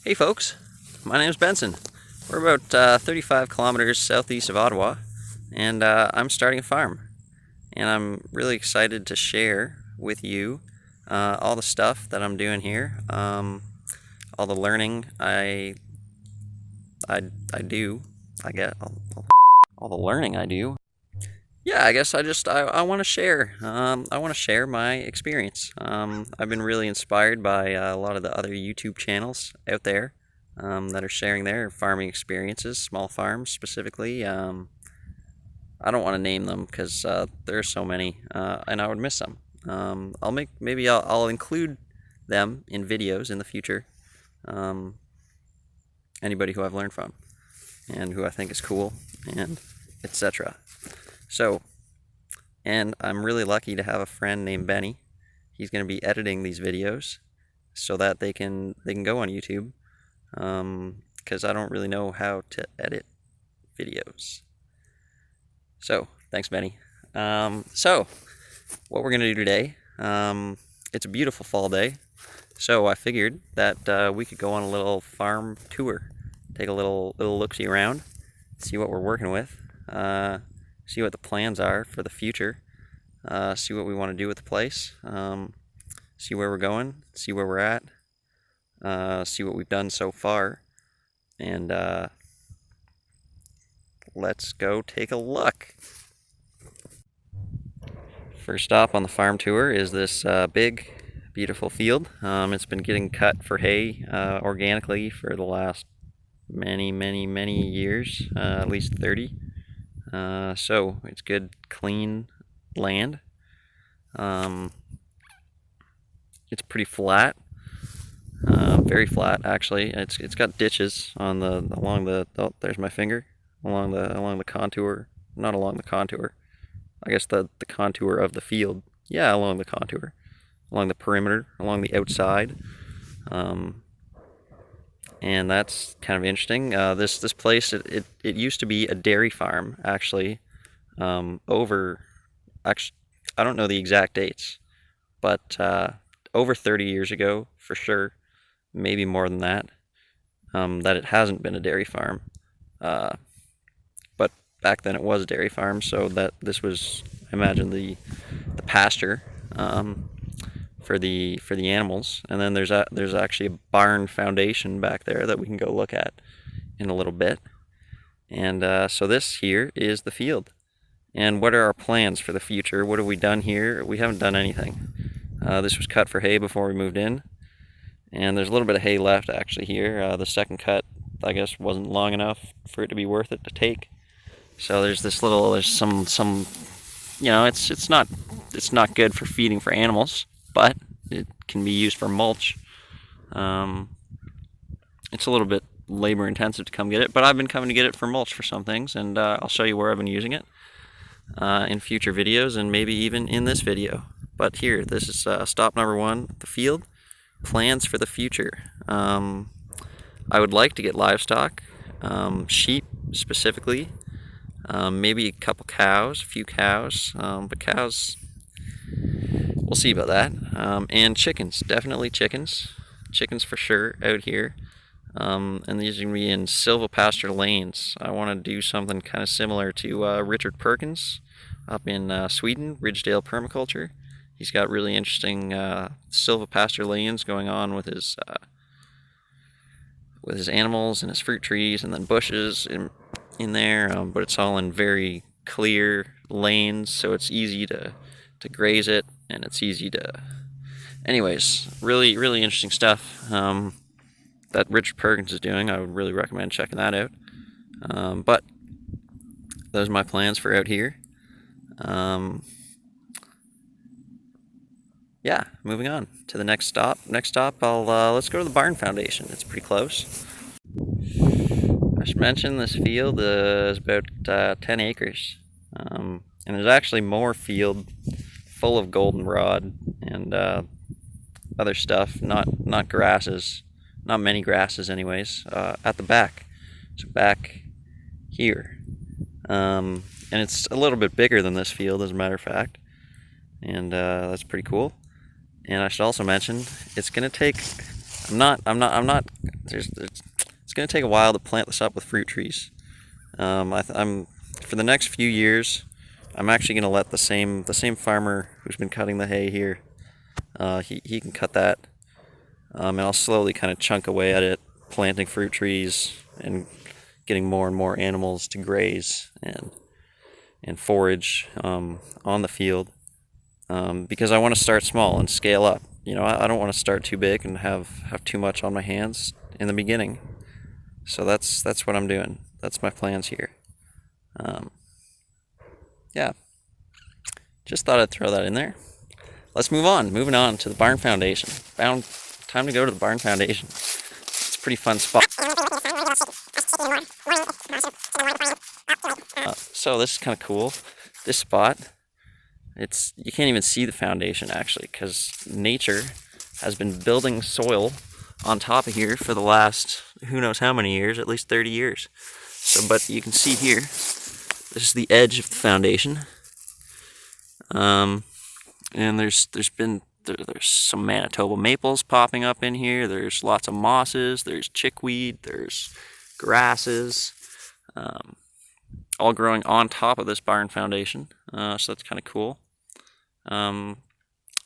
Hey folks, my name is Benson. We're about 35 kilometers southeast of Ottawa, and I'm starting a farm. And I'm really excited to share with you all the stuff that I'm doing here, all the learning I do. I get all the learning I do. Yeah, I guess I want to share. I want to share my experience. I've been really inspired by a lot of the other YouTube channels out there that are sharing their farming experiences, small farms specifically. I don't want to name them because there are so many, and I would miss some. I'll include them in videos in the future. Anybody who I've learned from and who I think is cool, and etc. So, and I'm really lucky to have a friend named Benny. He's going to be editing these videos so that they can go on YouTube, because I don't really know how to edit videos. So, thanks, Benny. So, what we're going to do today, it's a beautiful fall day, so I figured that we could go on a little farm tour, take a little look-see around, see what we're working with, see what the plans are for the future, see what we want to do with the place, see where we're going, see where we're at, see what we've done so far, and let's go take a look. First stop on the farm tour is this big, beautiful field. It's been getting cut for hay organically for the last many years, at least 30. So it's good, clean land. It's pretty flat, very flat actually. It's got ditches on along the there's my finger, along the contour, not along the contour. I guess the contour of the field. Yeah, along the contour, along the perimeter, along the outside. And that's kind of interesting. This place, it used to be a dairy farm, actually. Actually, I don't know the exact dates, but over 30 years ago, for sure, maybe more than that, that it hasn't been a dairy farm. But back then it was a dairy farm, so that this was, I imagine, the pasture for the animals. And then there's actually a barn foundation back there that we can go look at in a little bit. And so this here is the field. And what are our plans for the future? What have we done here? We haven't done anything. This was cut for hay before we moved in, and there's a little bit of hay left actually here. The second cut, I guess, wasn't long enough for it to be worth it to take. So there's some, you know, it's not good for feeding for animals, but it can be used for mulch. It's a little bit labor intensive to come get it, but I've been coming to get it for mulch for some things, and I'll show you where I've been using it in future videos, and maybe even in this video. But here, this is stop number 1, the field. Plans for the future. I would like to get livestock, sheep specifically, maybe a couple cows, a few cows, but cows, we'll see about that. And chickens, definitely chickens. Chickens for sure out here. And these are going to be in silvopasture lanes. I want to do something kind of similar to Richard Perkins up in Sweden, Ridgedale Permaculture. He's got really interesting silvopasture lanes going on with his animals and his fruit trees, and then bushes in there. But it's all in very clear lanes, so it's easy to graze it, and it's easy to. Anyways, really interesting stuff that Richard Perkins is doing. I would really recommend checking that out. But those are my plans for out here. Yeah, moving on to the next stop. Next stop, let's go to the barn foundation. It's pretty close. I should mention this field is about 10 acres, and there's actually more field full of goldenrod and other stuff, not grasses, not many grasses anyways, at the back. So back here, and it's a little bit bigger than this field, as a matter of fact, and that's pretty cool. And I should also mention, it's going to take I'm not. It's going to take a while to plant this up with fruit trees. I'm for the next few years. I'm actually going to let the same farmer who's been cutting the hay here. He can cut that, and I'll slowly kind of chunk away at it, planting fruit trees and getting more and more animals to graze and forage on the field. Because I want to start small and scale up. You know, I don't want to start too big and have too much on my hands in the beginning. So that's what I'm doing. That's my plans here. Yeah, just thought I'd throw that in there. Let's move on. Moving on to the barn foundation. Time to go to the barn foundation. It's a pretty fun spot. So this is kind of cool. This spot, you can't even see the foundation actually, because nature has been building soil on top of here for the last who knows how many years, at least 30 years. So, but you can see here, this is the edge of the foundation. And there's some Manitoba maples popping up in here. There's lots of mosses. There's chickweed. There's grasses, all growing on top of this barn foundation. So that's kind of cool.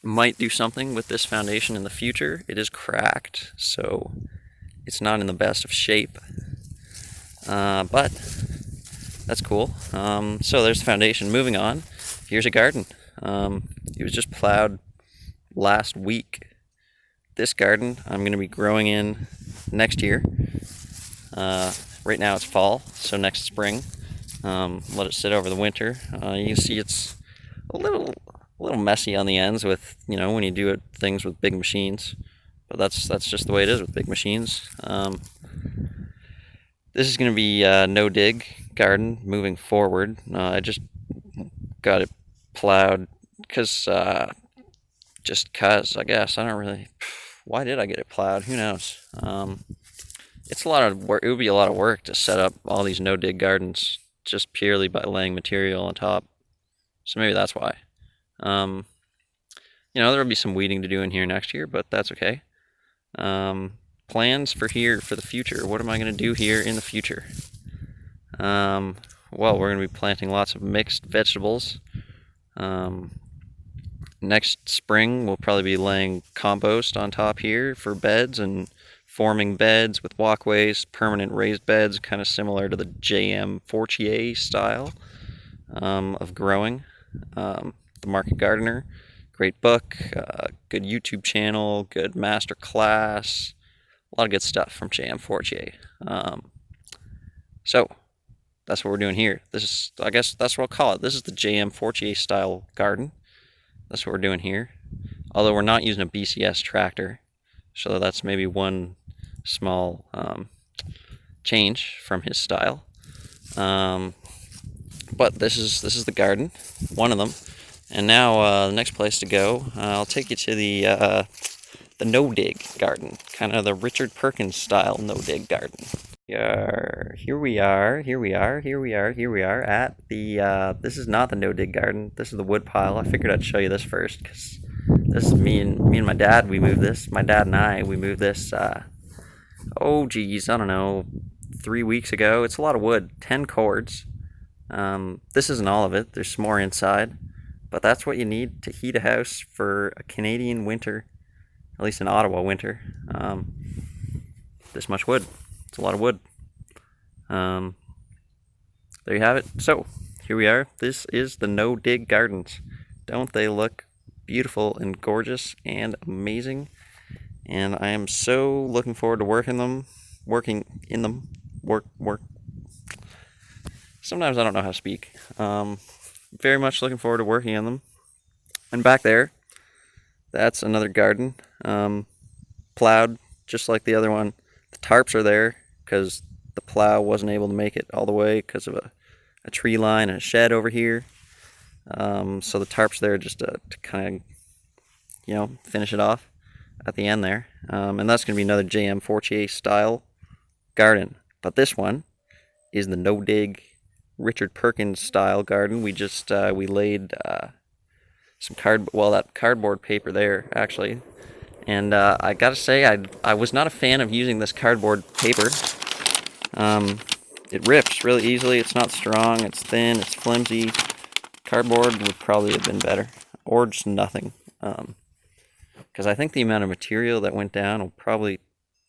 Might do something with this foundation in the future. It is cracked, so it's not in the best of shape. But that's cool. So there's the foundation. Moving on, here's a garden. It was just plowed last week. This garden I'm going to be growing in next year. Right now it's fall, so next spring, let it sit over the winter. You can see it's a little messy on the ends with, you know, when you do things with big machines, but that's just the way it is with big machines. This is going to be a no-dig garden moving forward. I just got it plowed just cause I guess. I don't really, why did I get it plowed? Who knows? It's a lot of work. It would be a lot of work to set up all these no-dig gardens just purely by laying material on top. So maybe that's why. You know, there will be some weeding to do in here next year, but that's okay. Plans for the future. What am I going to do here in the future? Well, we're going to be planting lots of mixed vegetables. Next spring, we'll probably be laying compost on top here for beds and forming beds with walkways, permanent raised beds, kind of similar to the J.M. Fortier style of growing. The Market Gardener, great book, good YouTube channel, good master class, a lot of good stuff from J.M. Fortier. So that's what we're doing here. This is, I guess that's what I'll call it. This is the J.M. Fortier style garden. That's what we're doing here. Although we're not using a BCS tractor, so that's maybe one small change from his style. But this is the garden, one of them. And now the next place to go, I'll take you to the no-dig garden, kind of the Richard Perkins style no-dig garden. Here we are at the, this is not the no-dig garden, this is the wood pile. I figured I'd show you this first, because this is me and my dad, we moved this, my dad and I, we moved this, oh geez, I don't know, 3 weeks ago. It's a lot of wood, 10 cords. This isn't all of it, there's some more inside, but that's what you need to heat a house for a Canadian winter, at least an Ottawa winter. This much wood. It's a lot of wood. There you have it. So, here we are. This is the no-dig gardens. Don't they look beautiful and gorgeous and amazing? And I am so looking forward to working in them. Sometimes I don't know how to speak. Very much looking forward to working in them. And back there, that's another garden. Plowed, just like the other one. The tarps are there because the plow wasn't able to make it all the way because of a tree line and a shed over here. So the tarp's there just to kind of, you know, finish it off at the end there. And that's going to be another J.M. Fortier style garden. But this one is the no-dig Richard Perkins style garden. We just we laid some that cardboard paper there actually, And I gotta say, I was not a fan of using this cardboard paper. It rips really easily. It's not strong. It's thin. It's flimsy. Cardboard would probably have been better, or just nothing. Because I think the amount of material that went down will probably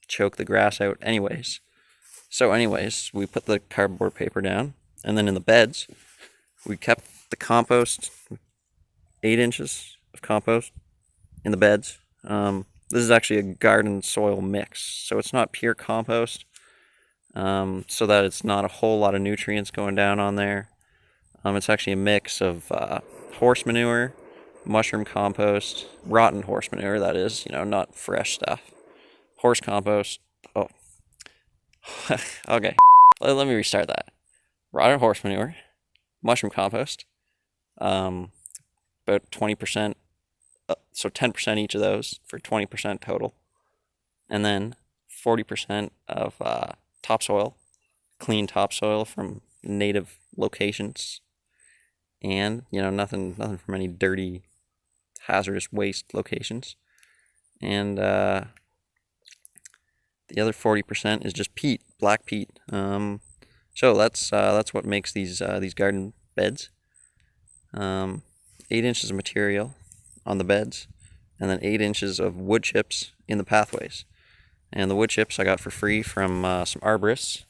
choke the grass out anyways. So anyways, we put the cardboard paper down, and then in the beds, we kept the compost, 8 inches of compost in the beds. This is actually a garden soil mix, so it's not pure compost, so that it's not a whole lot of nutrients going down on there. It's actually a mix of horse manure, mushroom compost, rotten horse manure, that is, not fresh stuff. Horse compost. Oh, okay. Let me restart that. Rotten horse manure, mushroom compost, about 20%, so 10% each of those for 20% total. And then 40% of topsoil, clean topsoil from native locations. And, nothing from any dirty, hazardous waste locations. And the other 40% is just peat, black peat. So that's what makes these garden beds. 8 inches of material on the beds, and then 8 inches of wood chips in the pathways. And the wood chips I got for free from some arborists.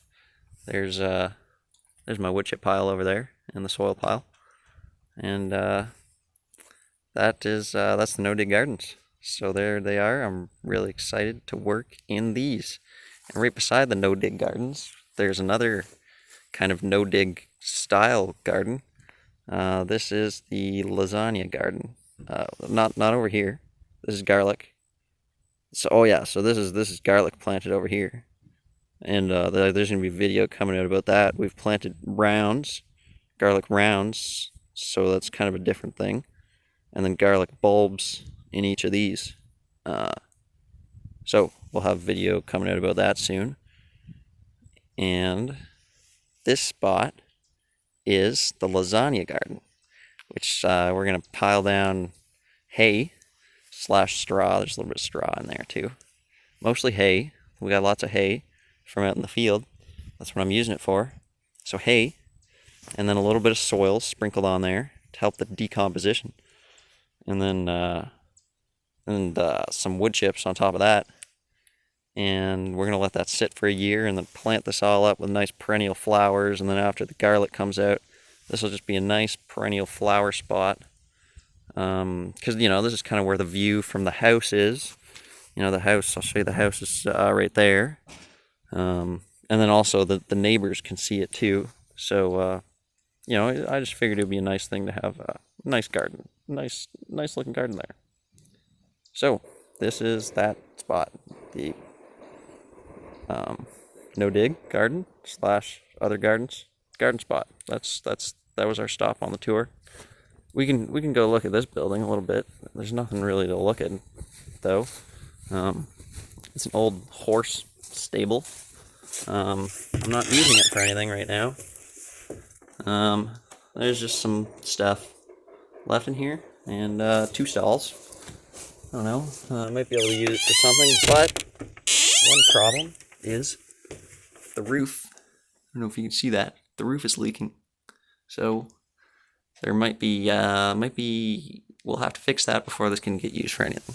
There's my wood chip pile over there, and the soil pile. And that's the No Dig Gardens. So there they are. I'm really excited to work in these. And right beside the No Dig Gardens, there's another kind of no dig style garden. This is the lasagna garden. Not over here. This is garlic. So so this is garlic planted over here. And there's gonna be a video coming out about that. We've planted rounds, garlic rounds, so that's kind of a different thing. And then garlic bulbs in each of these. So we'll have video coming out about that soon. And this spot is the lasagna garden, which we're going to pile down hay / straw. There's a little bit of straw in there too. Mostly hay. We got lots of hay from out in the field. That's what I'm using it for. So hay, and then a little bit of soil sprinkled on there to help the decomposition. And then some wood chips on top of that. And we're going to let that sit for a year and then plant this all up with nice perennial flowers. And then after the garlic comes out, this will just be a nice perennial flower spot. Because, this is kind of where the view from the house is. The house, I'll show you the house is right there. And then also the neighbors can see it too. So, I just figured it would be a nice thing to have a nice garden. Nice looking garden there. So, this is that spot. The No Dig Garden / other gardens garden spot. That was our stop on the tour. We can go look at this building a little bit. There's nothing really to look at though. It's an old horse stable. I'm not using it for anything right now. There's just some stuff left in here, and 2 stalls. I don't know. I might be able to use it for something, but one problem is the roof. I don't know if you can see that. The roof is leaking. So there might be we'll have to fix that before this can get used for anything.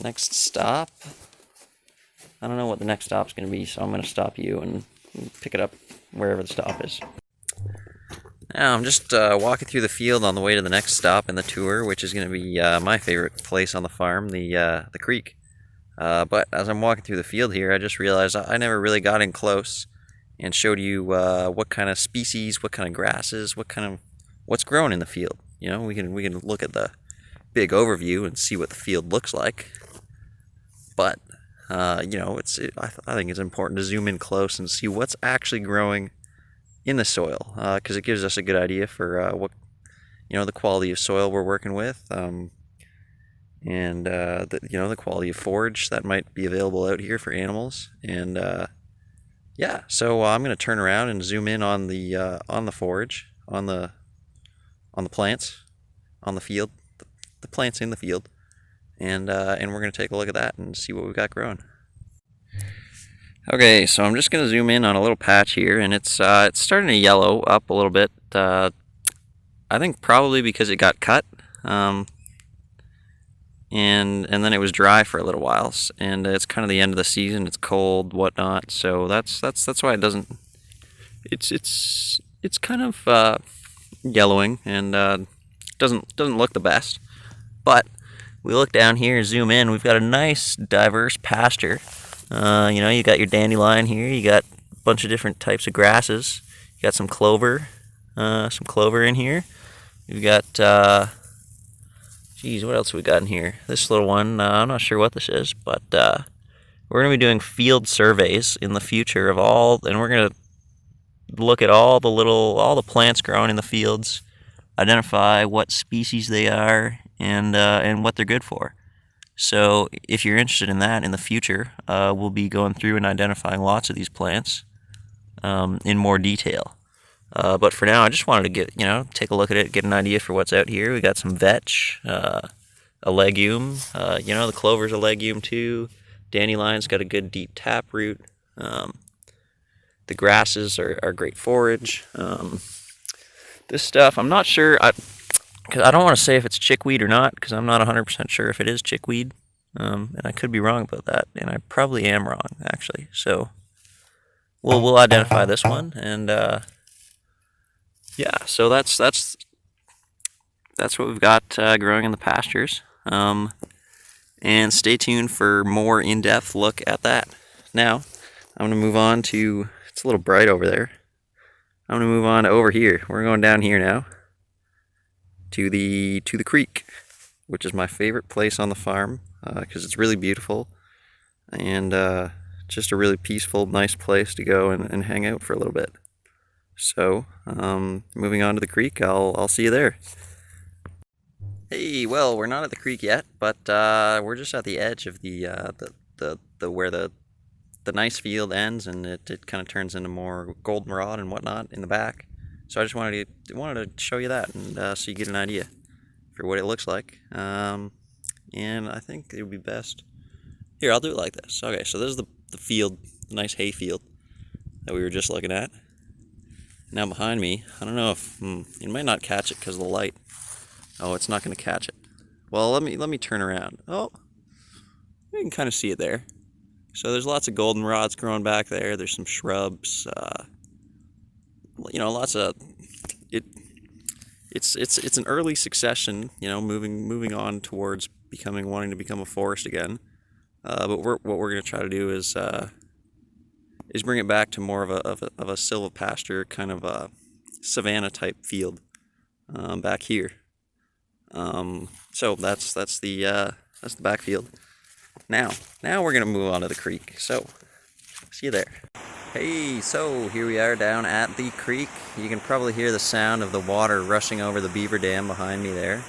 Next stop. I don't know what the next stop's going to be, so I'm going to stop you and pick it up wherever the stop is. Now I'm just walking through the field on the way to the next stop in the tour, which is going to be my favorite place on the farm, the creek. But as I'm walking through the field here, I just realized I never really got in close and showed you what kind of species, what kind of grasses, what's growing in the field. We can look at the big overview and see what the field looks like. But I think it's important to zoom in close and see what's actually growing in the soil, because it gives us a good idea for what the quality of soil we're working with, and the quality of forage that might be available out here for animals. And so I'm going to turn around and zoom in on the forage, on the on the plants on the field, the plants in the field, and we're gonna take a look at that and see what we've got growing. Okay, so I'm just gonna zoom in on a little patch here, and it's starting to yellow up a little bit. I think probably because it got cut, and then it was dry for a little while, and it's kind of the end of the season. It's cold, whatnot. So that's why it doesn't. It's kind of yellowing and doesn't look the best. But we look down here, zoom in. We've got a nice diverse pasture. You know, you got your dandelion here. You got a bunch of different types of grasses. You got some clover in here. We've got, geez, what else have we got in here? This little one, I'm not sure what this is, but we're going to be doing field surveys in the future of and we're going to look at all the plants growing in the fields, identify what species they are, and what they're good for. So if you're interested in that in the future, we'll be going through and identifying lots of these plants in more detail. But for now, I just wanted to take a look at it, get an idea for what's out here. We got some vetch, a legume. The clover's a legume too. Dandelion's got a good deep taproot. The grasses are great forage. This stuff, I'm not sure. Because I don't want to say if it's chickweed or not, because I'm not 100% sure if it is chickweed, and I could be wrong about that, and I probably am wrong, actually. So we'll identify this one, and yeah. So that's what we've got growing in the pastures, and stay tuned for more in-depth look at that. Now I'm gonna move on to. It's a little bright over there. I'm gonna move on to over here. We're going down here now. To the creek, which is my favorite place on the farm because it's really beautiful and just a really peaceful, nice place to go and hang out for a little bit. So, moving on to the creek, I'll see you there. Hey, well, we're not at the creek yet, but we're just at the edge of the where the nice field ends, and it kind of turns into more goldenrod and whatnot in the back. So I just wanted to show you that and so you get an idea for what it looks like. And I think it would be best. Here, I'll do it like this. Okay, so this is the field, the nice hay field that we were just looking at. Now behind me, I don't know if you might not catch it because of the light. Oh, it's not going to catch it. Well, let me turn around. Oh, you can kind of see it there. So there's lots of goldenrods growing back there. There's some shrubs. Lots of it. It's an early succession. Moving on towards wanting to become a forest again. But what we're going to try to do is bring it back to more of a silvopasture kind of a savanna type field back here. So that's the backfield. Now we're going to move on to the creek. So see you there. Hey, so here we are down at the creek. You can probably hear the sound of the water rushing over the beaver dam behind me there.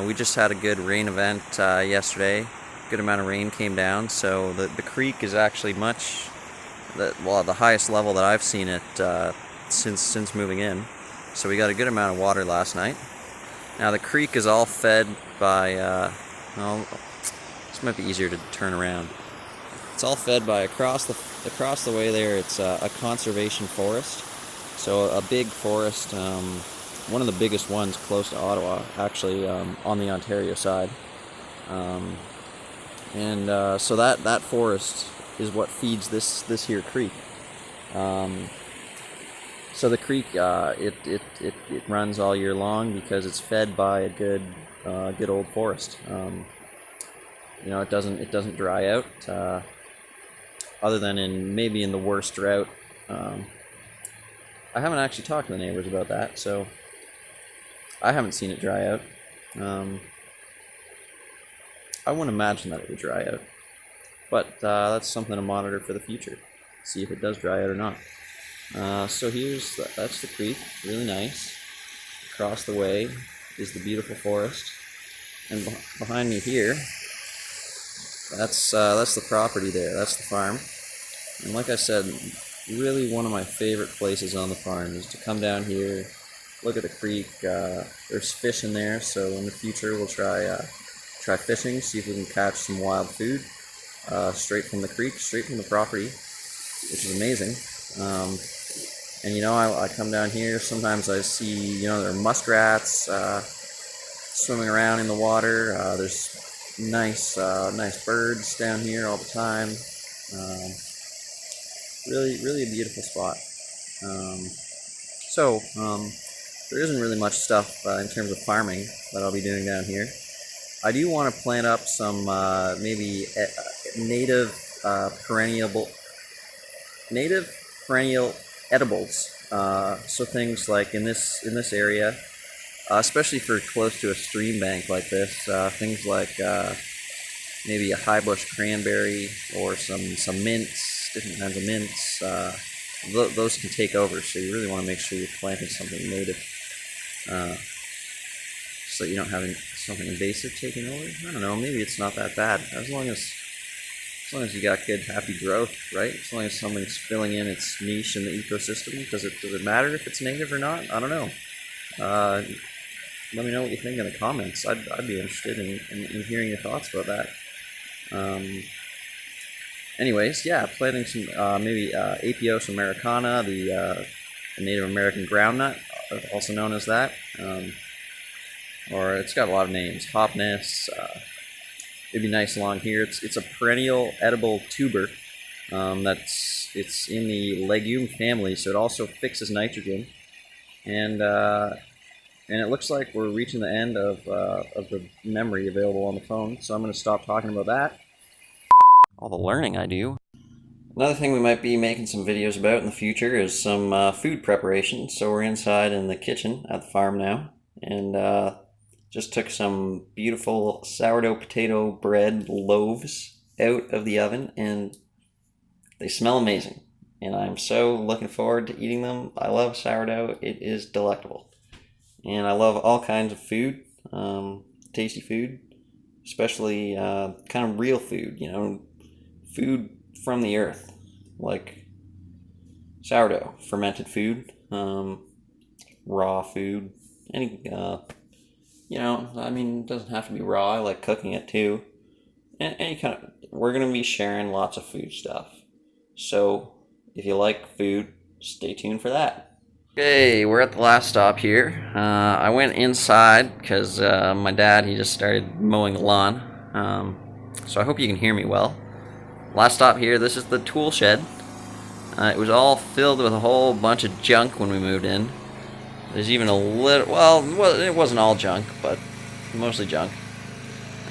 We just had a good rain event yesterday. Good amount of rain came down, so the creek is actually the highest level that I've seen it since moving in. So we got a good amount of water last night. Now the creek is all fed by, this might be easier to turn around. It's all fed by across the way there. It's a conservation forest, so a big forest, one of the biggest ones close to Ottawa, actually, on the Ontario side, so that forest is what feeds this here creek. So the creek it runs all year long because it's fed by a good old forest. It doesn't dry out. Other than maybe in the worst drought. I haven't actually talked to the neighbors about that, so I haven't seen it dry out. I wouldn't imagine that it would dry out, but that's something to monitor for the future. See if it does dry out or not. So that's the creek, really nice. Across the way is the beautiful forest, and behind me here, that's the property there. That's the farm. And like I said, really one of my favorite places on the farm is to come down here, look at the creek. There's fish in there, so in the future we'll try fishing, see if we can catch some wild food straight from the creek, straight from the property, which is amazing. And I come down here, sometimes I see, there are muskrats swimming around in the water. There's nice birds down here all the time. Really a beautiful spot. So there isn't really much stuff in terms of farming that I'll be doing down here. I do want to plant up some maybe native perennial edibles. So things like in this area, especially for close to a stream bank like this, things like maybe a high bush cranberry or some mints, different kinds of mints. Those can take over, so you really want to make sure you're planting something native, so you don't have something invasive taking over. I don't know, maybe it's not that bad, as long as you got good, happy growth, right? As long as something's filling in its niche in the ecosystem. Does it matter if it's native or not? I don't know. Let me know what you think in the comments. I'd be interested in hearing your thoughts about that. Anyways, yeah, planting some maybe Apios americana, the Native American groundnut, also known as that, or it's got a lot of names. Hopness. It'd be nice along here. It's a perennial edible tuber. It's in the legume family, so it also fixes nitrogen, and it looks like we're reaching the end of the memory available on the phone. So I'm going to stop talking about that. All the learning I do. Another thing we might be making some videos about in the future is some food preparation. So we're inside in the kitchen at the farm now, and just took some beautiful sourdough potato bread loaves out of the oven, and they smell amazing. And I'm so looking forward to eating them. I love sourdough. It is delectable. And I love all kinds of food, tasty food, especially kind of real food, food from the earth, like sourdough, fermented food, raw food, any, it doesn't have to be raw. I like cooking it too. And any kind of, we're going to be sharing lots of food stuff. So if you like food, stay tuned for that. Okay, we're at the last stop here. I went inside because my dad, he just started mowing the lawn. So I hope you can hear me well. Last stop here, this is the tool shed. It was all filled with a whole bunch of junk when we moved in. There's even a little, well, it wasn't all junk, but mostly junk.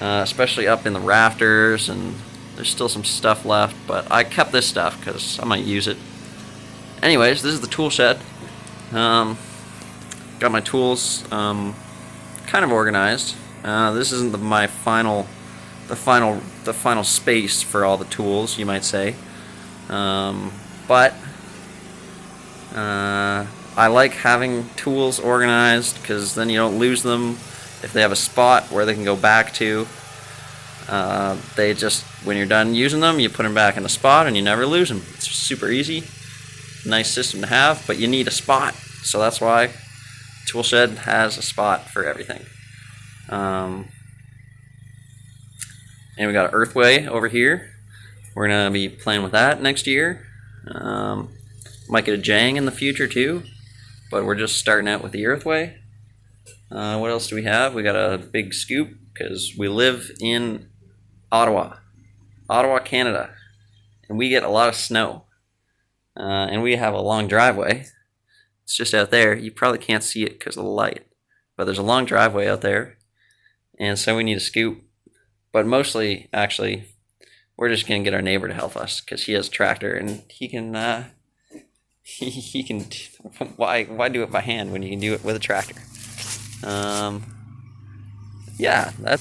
Especially up in the rafters, and there's still some stuff left, but I kept this stuff because I might use it. Anyways, this is the tool shed. Got my tools kind of organized. This isn't the final space for all the tools, you might say. But I like having tools organized because then you don't lose them. If they have a spot where they can go back to, they just, when you're done using them, you put them back in the spot and you never lose them. It's super easy. Nice system to have, but you need a spot. So that's why Tool Shed has a spot for everything. And we got an earthway over here. We're going to be playing with that next year. Might get a Jang in the future too, but we're just starting out with the earthway. What else do we have? We got a big scoop because we live in Ottawa, Canada, and we get a lot of snow. And we have a long driveway. It's just out there. You probably can't see it because of the light, but there's a long driveway out there, and so we need a scoop. But mostly, actually, we're just gonna get our neighbor to help us because he has a tractor and he can. He can. Why do it by hand when you can do it with a tractor? Yeah, I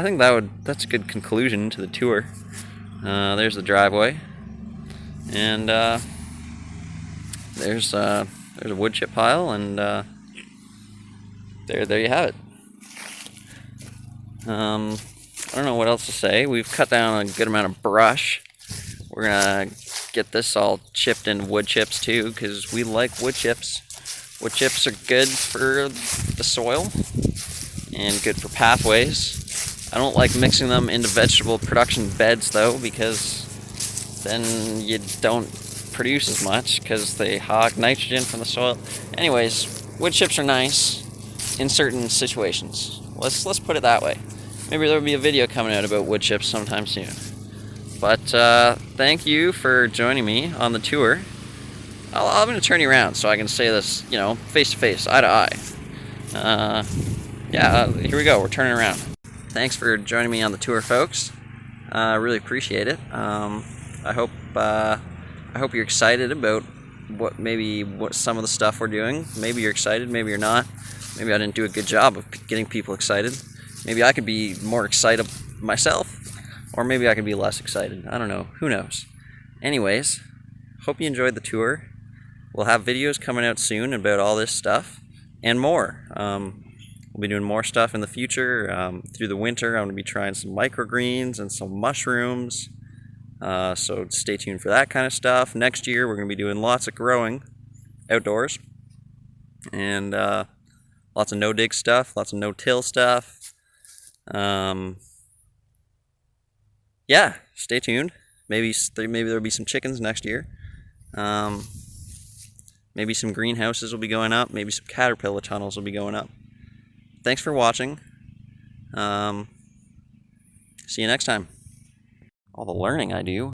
think that's a good conclusion to the tour. There's the driveway, and there's a wood chip pile, and there you have it. I don't know what else to say. We've cut down a good amount of brush. We're gonna get this all chipped into wood chips too, because we like wood chips. Wood chips are good for the soil and good for pathways. I don't like mixing them into vegetable production beds though, because then you don't produce as much because they hog nitrogen from the soil. Anyways, wood chips are nice in certain situations. Let's put it that way. Maybe there'll be a video coming out about wood chips sometime soon. But thank you for joining me on the tour. I'm going to turn you around so I can say this, you know, face to face, eye to eye. Yeah, here we go. We're turning around. Thanks for joining me on the tour, folks. I really appreciate it. I hope you're excited about what some of the stuff we're doing. Maybe you're excited, maybe you're not. Maybe I didn't do a good job of getting people excited. Maybe I could be more excited myself, or maybe I could be less excited. I don't know. Who knows? Anyways, hope you enjoyed the tour. We'll have videos coming out soon about all this stuff and more. We'll be doing more stuff in the future. Through the winter, I'm going to be trying some microgreens and some mushrooms. So stay tuned for that kind of stuff. Next year, we're going to be doing lots of growing outdoors. And lots of no-dig stuff, lots of no-till stuff. Yeah, stay tuned. Maybe there'll be some chickens next year. Maybe some greenhouses will be going up. Maybe some caterpillar tunnels will be going up. Thanks for watching. See you next time. All the learning I do.